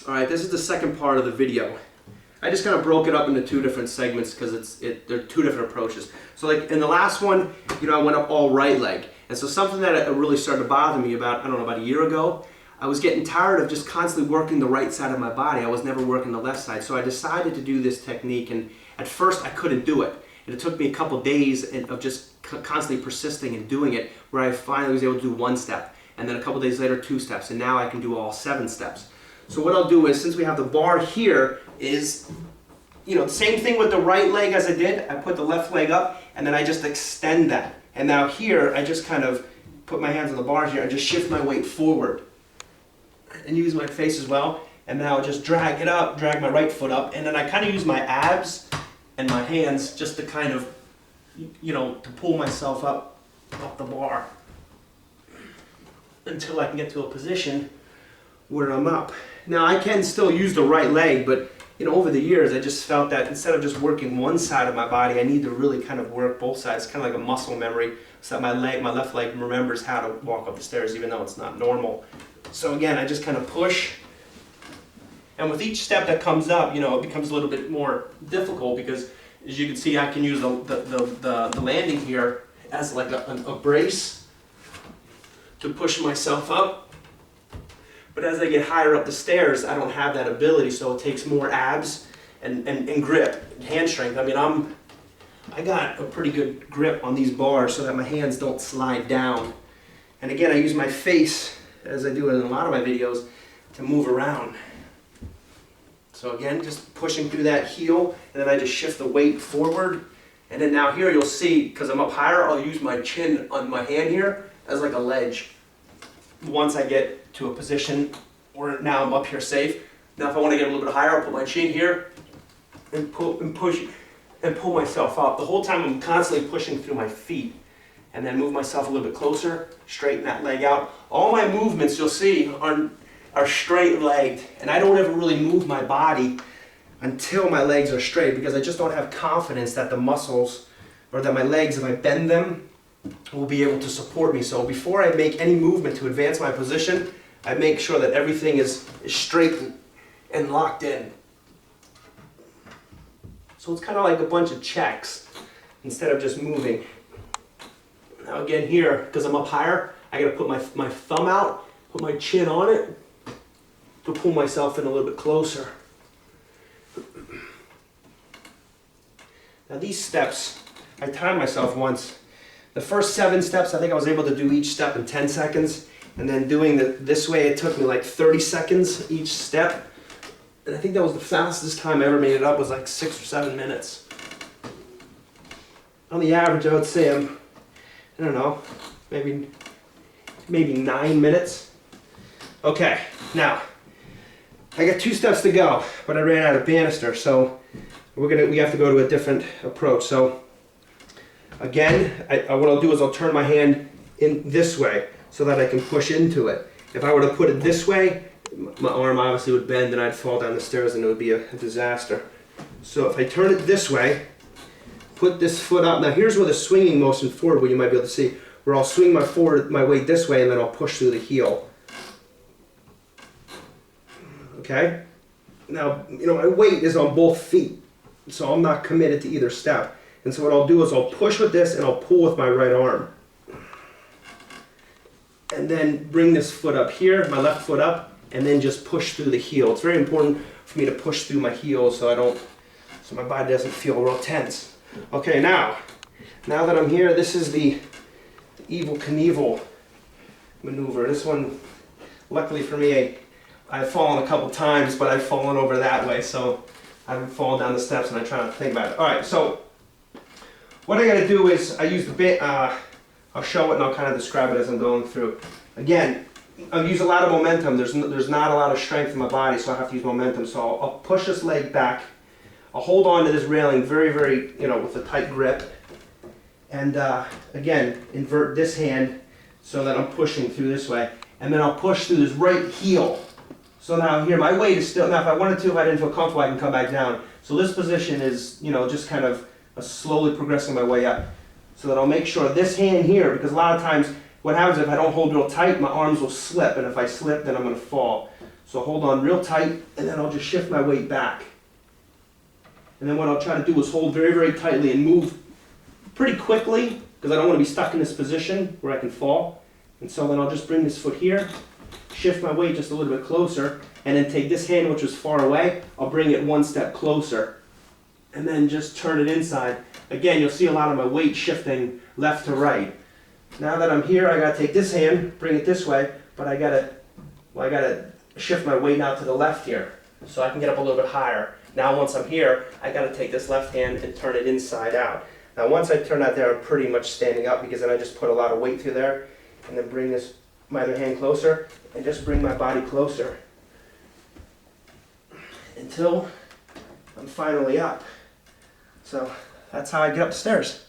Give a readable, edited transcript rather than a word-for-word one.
Alright, this is the second part of the video. I just kind of broke it up into two different segments because they're two different approaches. So like in the last one, I went up all right leg. And so something that really started to bother me about a year ago, I was getting tired of just constantly working the right side of my body. I was never working the left side. So I decided to do this technique, and at first I couldn't do it. And it took me a couple days of just constantly persisting and doing it, where I finally was able to do one step. And then a couple days later, 2 steps. And now I can do all 7 steps. So what I'll do is, since we have the bar here, is, the same thing with the right leg as I did. I put the left leg up, and then I just extend that. And now here, I just kind of put my hands on the bars here and just shift my weight forward. And use my face as well. And now just drag it up, drag my right foot up, and then I kind of use my abs and my hands just to kind of, to pull myself up the bar until I can get to a position where I'm up. Now I can still use the right leg, but over the years I just felt that instead of just working one side of my body, I need to really kind of work both sides. It's kind of like a muscle memory, so that my left leg remembers how to walk up the stairs, even though it's not normal. So again, I just kind of push, and with each step that comes up, it becomes a little bit more difficult because, as you can see, I can use the landing here as like a brace to push myself up. But as I get higher up the stairs, I don't have that ability, so it takes more abs and grip, and hand strength. I got a pretty good grip on these bars so that my hands don't slide down. And again, I use my face, as I do in a lot of my videos, to move around. So again, just pushing through that heel, and then I just shift the weight forward. And then now here you'll see, because I'm up higher, I'll use my chin on my hand here as like a ledge. Once I get to a position where now I'm up here safe. Now if I want to get a little bit higher, I'll put my chin here and push and pull myself up. The whole time I'm constantly pushing through my feet, and then move myself a little bit closer, straighten that leg out. All my movements you'll see are straight legged, and I don't ever really move my body until my legs are straight, because I just don't have confidence that the muscles, or that my legs, if I bend them, will be able to support me. So before I make any movement to advance my position, I make sure that everything is straight and locked in. So it's kind of like a bunch of checks instead of just moving. Now again here, because I'm up higher, I got to put my thumb out, put my chin on it to pull myself in a little bit closer. Now these steps, I timed myself once. The first 7 steps, I think I was able to do each step in 10 seconds. And then doing this way, it took me like 30 seconds each step. And I think that was the fastest time I ever made it up, was like 6 or 7 minutes. On the average, I would say I'm, I don't know, maybe 9 minutes. Okay, now, I got 2 steps to go, but I ran out of banister, so we have to go to a different approach. So again, what I'll do is I'll turn my hand in this way so that I can push into it. If I were to put it this way, my arm obviously would bend and I'd fall down the stairs and it would be a disaster. So if I turn it this way, put this foot up. Now here's where the swinging motion forward, where you might be able to see, where I'll swing my weight this way and then I'll push through the heel. Okay? Now, my weight is on both feet, so I'm not committed to either step. And so what I'll do is I'll push with this and I'll pull with my right arm. And then bring this foot up here, my left foot up, and then just push through the heel. It's very important for me to push through my heel so my body doesn't feel real tense. Okay, now that I'm here, this is the Evel Knievel maneuver. This one, luckily for me, I've fallen a couple times, but I've fallen over that way, so I haven't fallen down the steps, and I try not to think about it. All right, so what I got to do is I use the bit. I'll show it and I'll kind of describe it as I'm going through. Again, I'll use a lot of momentum. There's not a lot of strength in my body, so I have to use momentum. So I'll push this leg back. I'll hold on to this railing very, very, with a tight grip. And again, invert this hand so that I'm pushing through this way. And then I'll push through this right heel. So now here, my weight is still, now if I wanted to, if I didn't feel comfortable, I can come back down. So this position is, just kind of slowly progressing my way up. So that I'll make sure this hand here, because a lot of times what happens if I don't hold real tight, my arms will slip, and if I slip, then I'm going to fall. So hold on real tight, and then I'll just shift my weight back. And then what I'll try to do is hold very, very tightly and move pretty quickly, because I don't want to be stuck in this position where I can fall. And so then I'll just bring this foot here, shift my weight just a little bit closer, and then take this hand, which was far away, I'll bring it one step closer, and then just turn it inside. Again, you'll see a lot of my weight shifting left to right. Now that I'm here, I gotta take this hand, bring it this way, but I gotta shift my weight now to the left here, so I can get up a little bit higher. Now once I'm here, I gotta take this left hand and turn it inside out. Now once I turn that there, I'm pretty much standing up, because then I just put a lot of weight through there, and then bring my other hand closer, and just bring my body closer until I'm finally up. So that's how I get up the stairs.